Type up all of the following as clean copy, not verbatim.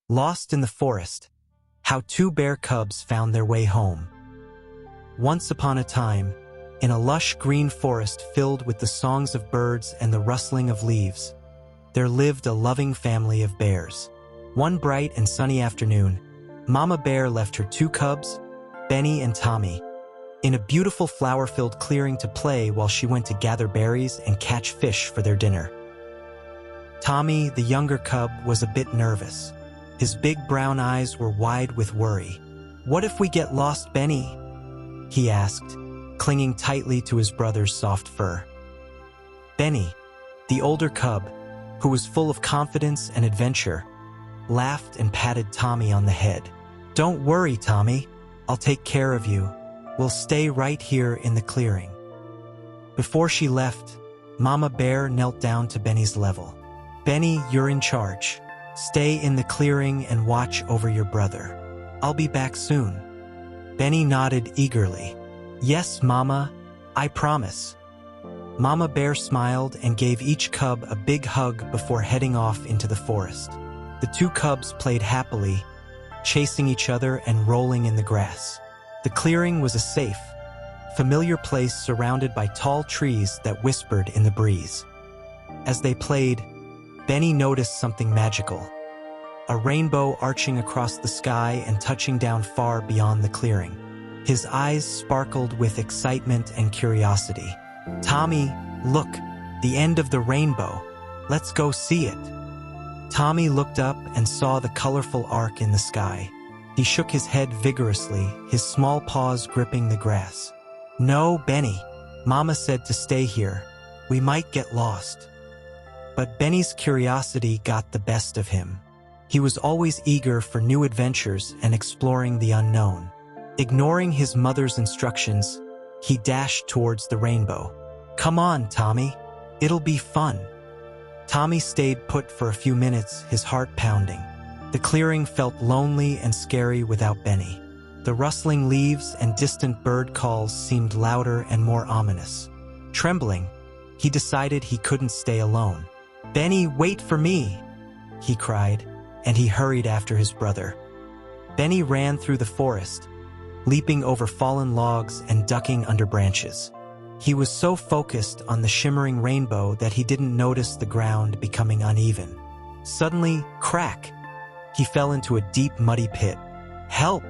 Lost in the Forest: How Two Bear Cubs Found Their Way Home. Once upon a time, in a lush green forest filled with the songs of birds and the rustling of leaves, there lived a loving family of bears. One bright and sunny afternoon, Mama Bear left her two cubs, Benny and Tommy, in a beautiful flower-filled clearing to play while she went to gather berries and catch fish for their dinner. Tommy, the younger cub, was a bit nervous. His big brown eyes were wide with worry. "What if we get lost, Benny?" he asked, clinging tightly to his brother's soft fur. Benny, the older cub, who was full of confidence and adventure, laughed and patted Tommy on the head. "Don't worry, Tommy. I'll take care of you. We'll stay right here in the clearing." Before she left, Mama Bear knelt down to Benny's level. "Benny, you're in charge. Stay in the clearing and watch over your brother. I'll be back soon." Benny nodded eagerly. "Yes, Mama, I promise." Mama Bear smiled and gave each cub a big hug before heading off into the forest. The two cubs played happily, chasing each other and rolling in the grass. The clearing was a safe, familiar place surrounded by tall trees that whispered in the breeze. As they played, Benny noticed something magical: a rainbow arching across the sky and touching down far beyond the clearing. His eyes sparkled with excitement and curiosity. "Tommy, look, the end of the rainbow. Let's go see it." Tommy looked up and saw the colorful arc in the sky. He shook his head vigorously, his small paws gripping the grass. "No, Benny, Mama said to stay here. We might get lost." But Benny's curiosity got the best of him. He was always eager for new adventures and exploring the unknown. Ignoring his mother's instructions, he dashed towards the rainbow. "Come on, Tommy. It'll be fun." Tommy stayed put for a few minutes, his heart pounding. The clearing felt lonely and scary without Benny. The rustling leaves and distant bird calls seemed louder and more ominous. Trembling, he decided he couldn't stay alone. "Benny, wait for me!" he cried, and he hurried after his brother. Benny ran through the forest, leaping over fallen logs and ducking under branches. He was so focused on the shimmering rainbow that he didn't notice the ground becoming uneven. Suddenly, crack! He fell into a deep, muddy pit. "Help!"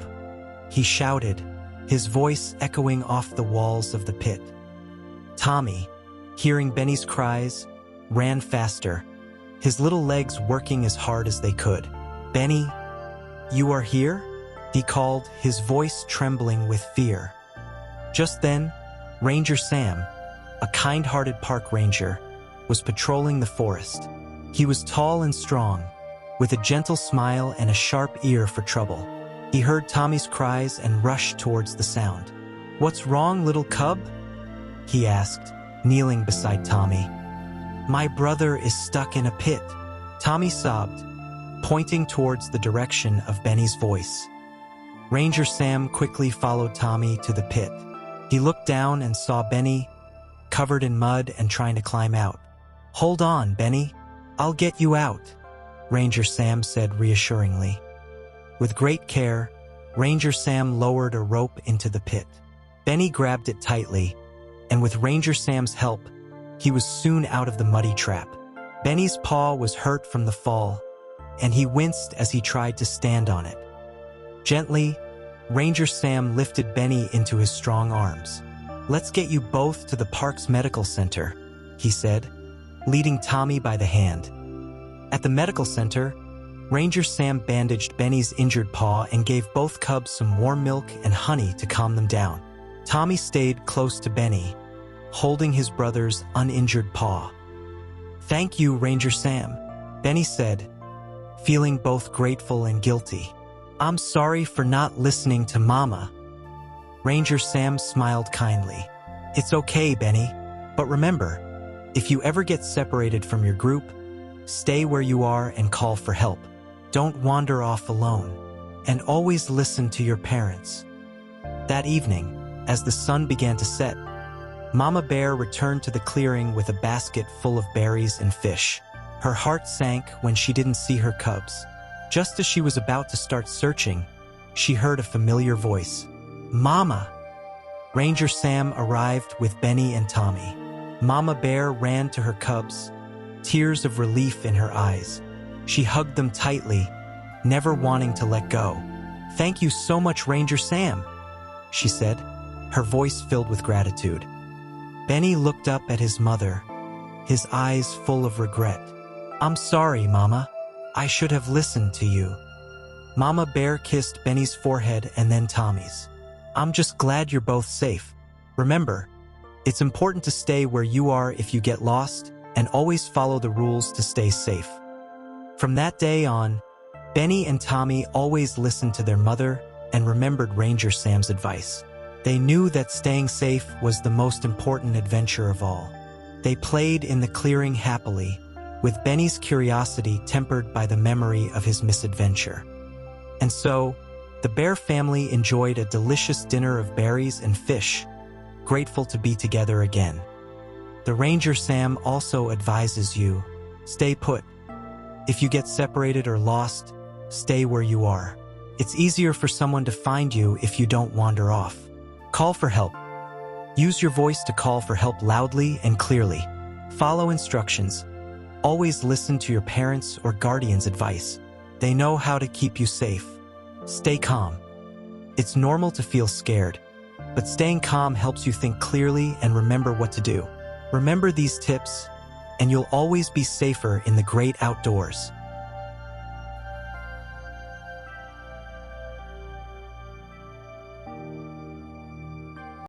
he shouted, his voice echoing off the walls of the pit. Tommy, hearing Benny's cries, ran faster, his little legs working as hard as they could. "Benny, you are here?" he called, his voice trembling with fear. Just then, Ranger Sam, a kind-hearted park ranger, was patrolling the forest. He was tall and strong, with a gentle smile and a sharp ear for trouble. He heard Tommy's cries and rushed towards the sound. "What's wrong, little cub?" he asked, kneeling beside Tommy. "My brother is stuck in a pit," Tommy sobbed, pointing towards the direction of Benny's voice. Ranger Sam quickly followed Tommy to the pit. He looked down and saw Benny, covered in mud and trying to climb out. "Hold on, Benny. I'll get you out," Ranger Sam said reassuringly. With great care, Ranger Sam lowered a rope into the pit. Benny grabbed it tightly, and with Ranger Sam's help, he was soon out of the muddy trap. Benny's paw was hurt from the fall, and he winced as he tried to stand on it. Gently, Ranger Sam lifted Benny into his strong arms. "Let's get you both to the park's medical center," he said, leading Tommy by the hand. At the medical center, Ranger Sam bandaged Benny's injured paw and gave both cubs some warm milk and honey to calm them down. Tommy stayed close to Benny, holding his brother's uninjured paw. "Thank you, Ranger Sam," Benny said, feeling both grateful and guilty. "I'm sorry for not listening to Mama." Ranger Sam smiled kindly. "It's okay, Benny, but remember, if you ever get separated from your group, stay where you are and call for help. Don't wander off alone, and always listen to your parents." That evening, as the sun began to set, Mama Bear returned to the clearing with a basket full of berries and fish. Her heart sank when she didn't see her cubs, Just as she was about to start searching, she heard a familiar voice. "Mama!" Ranger Sam arrived with Benny and Tommy. Mama Bear ran to her cubs, tears of relief in her eyes. She hugged them tightly, never wanting to let go. "Thank you so much, Ranger Sam," she said, her voice filled with gratitude. Benny looked up at his mother, his eyes full of regret. "I'm sorry, Mama. I should have listened to you." Mama Bear kissed Benny's forehead and then Tommy's. "I'm just glad you're both safe. Remember, it's important to stay where you are if you get lost, and always follow the rules to stay safe." From that day on, Benny and Tommy always listened to their mother and remembered Ranger Sam's advice. They knew that staying safe was the most important adventure of all. They played in the clearing happily, with Benny's curiosity tempered by the memory of his misadventure. And so, the bear family enjoyed a delicious dinner of berries and fish, grateful to be together again. The Ranger Sam also advises you, stay put. If you get separated or lost, stay where you are. It's easier for someone to find you if you don't wander off. Call for help. Use your voice to call for help loudly and clearly. Follow instructions. Always listen to your parents' or guardians' advice. They know how to keep you safe. Stay calm. It's normal to feel scared, but staying calm helps you think clearly and remember what to do. Remember these tips, and you'll always be safer in the great outdoors.